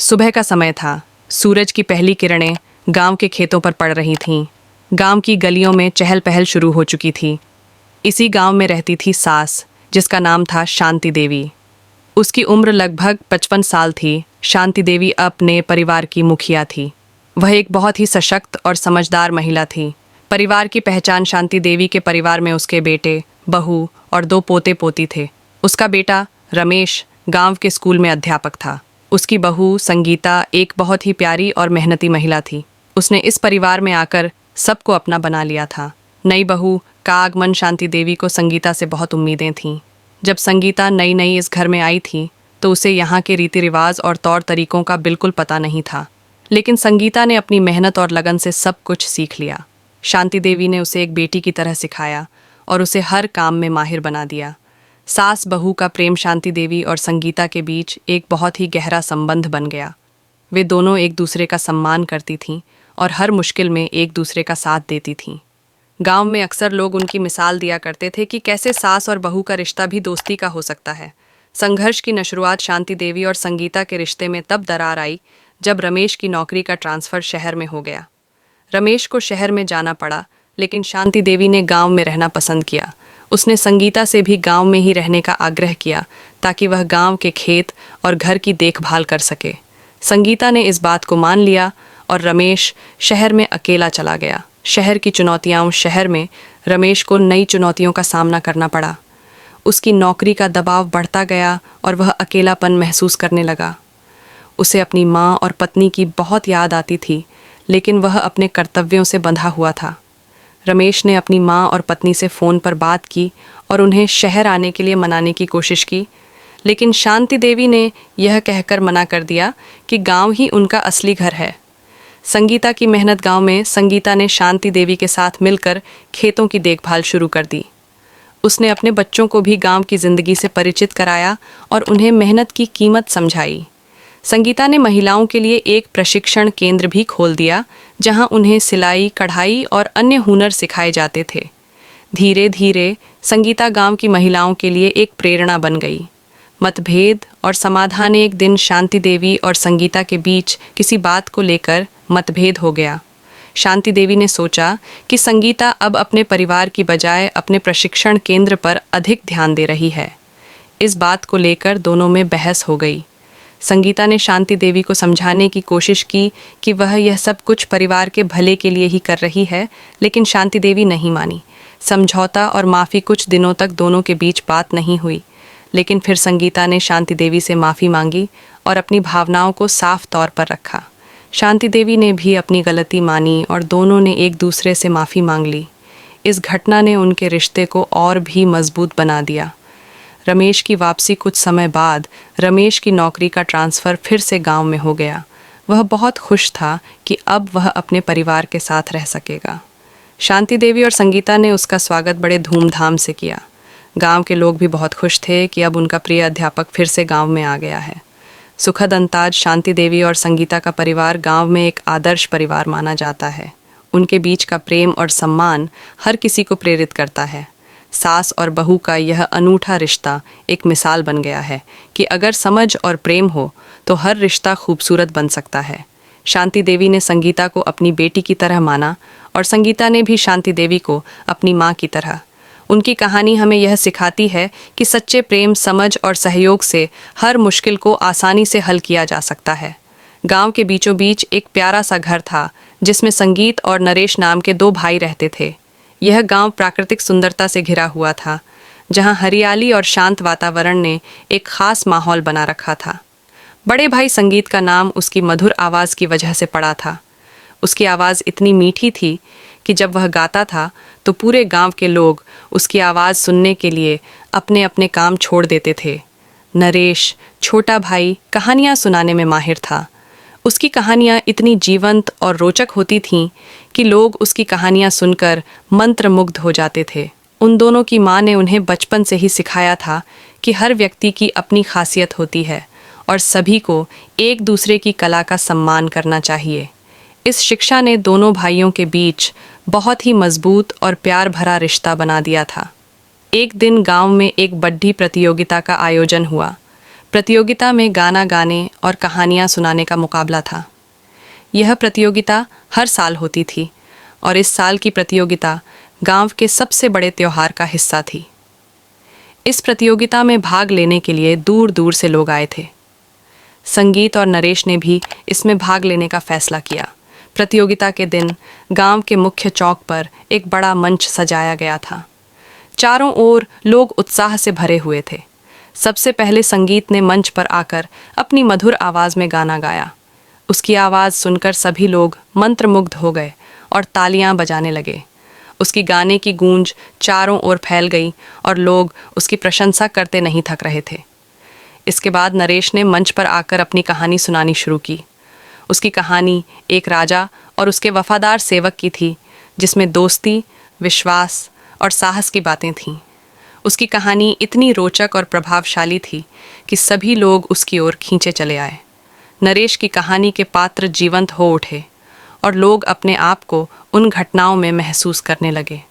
सुबह का समय था। सूरज की पहली किरणें गांव के खेतों पर पड़ रही थीं। गांव की गलियों में चहल पहल शुरू हो चुकी थी। इसी गांव में रहती थी सास, जिसका नाम था शांति देवी। उसकी उम्र लगभग 55 साल थी। शांति देवी अपने परिवार की मुखिया थी। वह एक बहुत ही सशक्त और समझदार महिला थी। परिवार की पहचान शांति देवी के परिवार में उसके बेटे, बहू और 2 पोते पोती थे। उसका बेटा रमेश गांव के स्कूल में अध्यापक था। उसकी बहू संगीता एक बहुत ही प्यारी और मेहनती महिला थी। उसने इस परिवार में आकर सबको अपना बना लिया था। नई बहू का आगमन शांति देवी को संगीता से बहुत उम्मीदें थीं। जब संगीता नई नई इस घर में आई थी तो उसे यहाँ के रीति रिवाज और तौर तरीकों का बिल्कुल पता नहीं था, लेकिन संगीता ने अपनी मेहनत और लगन से सब कुछ सीख लिया। शांति देवी ने उसे एक बेटी की तरह सिखाया और उसे हर काम में माहिर बना दिया। सास बहू का प्रेम शांति देवी और संगीता के बीच एक बहुत ही गहरा संबंध बन गया। वे दोनों एक दूसरे का सम्मान करती थीं और हर मुश्किल में एक दूसरे का साथ देती थीं। गांव में अक्सर लोग उनकी मिसाल दिया करते थे कि कैसे सास और बहू का रिश्ता भी दोस्ती का हो सकता है। संघर्ष की शुरुआत शांति देवी और संगीता के रिश्ते में तब दरार आई जब रमेश की नौकरी का ट्रांसफ़र शहर में हो गया। रमेश को शहर में जाना पड़ा, लेकिन शांति देवी ने गांव में रहना पसंद किया। उसने संगीता से भी गांव में ही रहने का आग्रह किया ताकि वह गांव के खेत और घर की देखभाल कर सके। संगीता ने इस बात को मान लिया और रमेश शहर में अकेला चला गया। शहर की चुनौतियां शहर में रमेश को नई चुनौतियों का सामना करना पड़ा। उसकी नौकरी का दबाव बढ़ता गया और वह अकेलापन महसूस करने लगा। उसे अपनी माँ और पत्नी की बहुत याद आती थी, लेकिन वह अपने कर्तव्यों से बंधा हुआ था। रमेश ने अपनी माँ और पत्नी से फ़ोन पर बात की और उन्हें शहर आने के लिए मनाने की कोशिश की, लेकिन शांति देवी ने यह कहकर मना कर दिया कि गांव ही उनका असली घर है। संगीता की मेहनत गांव में संगीता ने शांति देवी के साथ मिलकर खेतों की देखभाल शुरू कर दी। उसने अपने बच्चों को भी गांव की ज़िंदगी से परिचित कराया और उन्हें मेहनत की कीमत समझाई। संगीता ने महिलाओं के लिए एक प्रशिक्षण केंद्र भी खोल दिया, जहां उन्हें सिलाई, कढ़ाई और अन्य हुनर सिखाए जाते थे। धीरे धीरे संगीता गांव की महिलाओं के लिए एक प्रेरणा बन गई। मतभेद और समाधान। एक दिन शांति देवी और संगीता के बीच किसी बात को लेकर मतभेद हो गया। शांति देवी ने सोचा कि संगीता अब अपने परिवार की बजाय अपने प्रशिक्षण केंद्र पर अधिक ध्यान दे रही है। इस बात को लेकर दोनों में बहस हो गई। संगीता ने शांति देवी को समझाने की कोशिश की कि वह यह सब कुछ परिवार के भले के लिए ही कर रही है, लेकिन शांति देवी नहीं मानी। समझौता और माफ़ी। कुछ दिनों तक दोनों के बीच बात नहीं हुई, लेकिन फिर संगीता ने शांति देवी से माफ़ी मांगी और अपनी भावनाओं को साफ तौर पर रखा। शांति देवी ने भी अपनी गलती मानी और दोनों ने एक दूसरे से माफ़ी मांग ली। इस घटना ने उनके रिश्ते को और भी मजबूत बना दिया। रमेश की वापसी। कुछ समय बाद रमेश की नौकरी का ट्रांसफ़र फिर से गांव में हो गया। वह बहुत खुश था कि अब वह अपने परिवार के साथ रह सकेगा। शांति देवी और संगीता ने उसका स्वागत बड़े धूमधाम से किया। गांव के लोग भी बहुत खुश थे कि अब उनका प्रिय अध्यापक फिर से गांव में आ गया है। सुखद अंदाज। शांति देवी और संगीता का परिवार गांव में एक आदर्श परिवार माना जाता है। उनके बीच का प्रेम और सम्मान हर किसी को प्रेरित करता है। सास और बहू का यह अनूठा रिश्ता एक मिसाल बन गया है कि अगर समझ और प्रेम हो तो हर रिश्ता खूबसूरत बन सकता है। शांति देवी ने संगीता को अपनी बेटी की तरह माना और संगीता ने भी शांति देवी को अपनी माँ की तरह। उनकी कहानी हमें यह सिखाती है कि सच्चे प्रेम, समझ और सहयोग से हर मुश्किल को आसानी से हल किया जा सकता है। गांव के बीचों बीच एक प्यारा सा घर था, जिसमें संगीत और नरेश नाम के 2 भाई रहते थे। यह गांव प्राकृतिक सुंदरता से घिरा हुआ था, जहां हरियाली और शांत वातावरण ने एक खास माहौल बना रखा था। बड़े भाई संगीत का नाम उसकी मधुर आवाज़ की वजह से पड़ा था। उसकी आवाज़ इतनी मीठी थी कि जब वह गाता था तो पूरे गांव के लोग उसकी आवाज़ सुनने के लिए अपने अपने काम छोड़ देते थे। नरेश, छोटा भाई, कहानियाँ सुनाने में माहिर था। उसकी कहानियाँ इतनी जीवंत और रोचक होती थीं कि लोग उसकी कहानियाँ सुनकर मंत्रमुग्ध हो जाते थे। उन दोनों की माँ ने उन्हें बचपन से ही सिखाया था कि हर व्यक्ति की अपनी खासियत होती है और सभी को एक दूसरे की कला का सम्मान करना चाहिए। इस शिक्षा ने दोनों भाइयों के बीच बहुत ही मजबूत और प्यार भरा रिश्ता बना दिया था। एक दिन गांव में एक बड्ढी प्रतियोगिता का आयोजन हुआ। प्रतियोगिता में गाना गाने और कहानियाँ सुनाने का मुकाबला था। यह प्रतियोगिता हर साल होती थी और इस साल की प्रतियोगिता गांव के सबसे बड़े त्योहार का हिस्सा थी। इस प्रतियोगिता में भाग लेने के लिए दूर दूर से लोग आए थे। संगीत और नरेश ने भी इसमें भाग लेने का फैसला किया। प्रतियोगिता के दिन गांव के मुख्य चौक पर एक बड़ा मंच सजाया गया था। चारों ओर लोग उत्साह से भरे हुए थे। सबसे पहले संगीत ने मंच पर आकर अपनी मधुर आवाज़ में गाना गाया। उसकी आवाज़ सुनकर सभी लोग मंत्रमुग्ध हो गए और तालियां बजाने लगे। उसकी गाने की गूंज चारों ओर फैल गई और लोग उसकी प्रशंसा करते नहीं थक रहे थे। इसके बाद नरेश ने मंच पर आकर अपनी कहानी सुनानी शुरू की। उसकी कहानी एक राजा और उसके वफादार सेवक की थी, जिसमें दोस्ती, विश्वास और साहस की बातें थीं। उसकी कहानी इतनी रोचक और प्रभावशाली थी कि सभी लोग उसकी ओर खींचे चले आए। नरेश की कहानी के पात्र जीवंत हो उठे और लोग अपने आप को उन घटनाओं में महसूस करने लगे।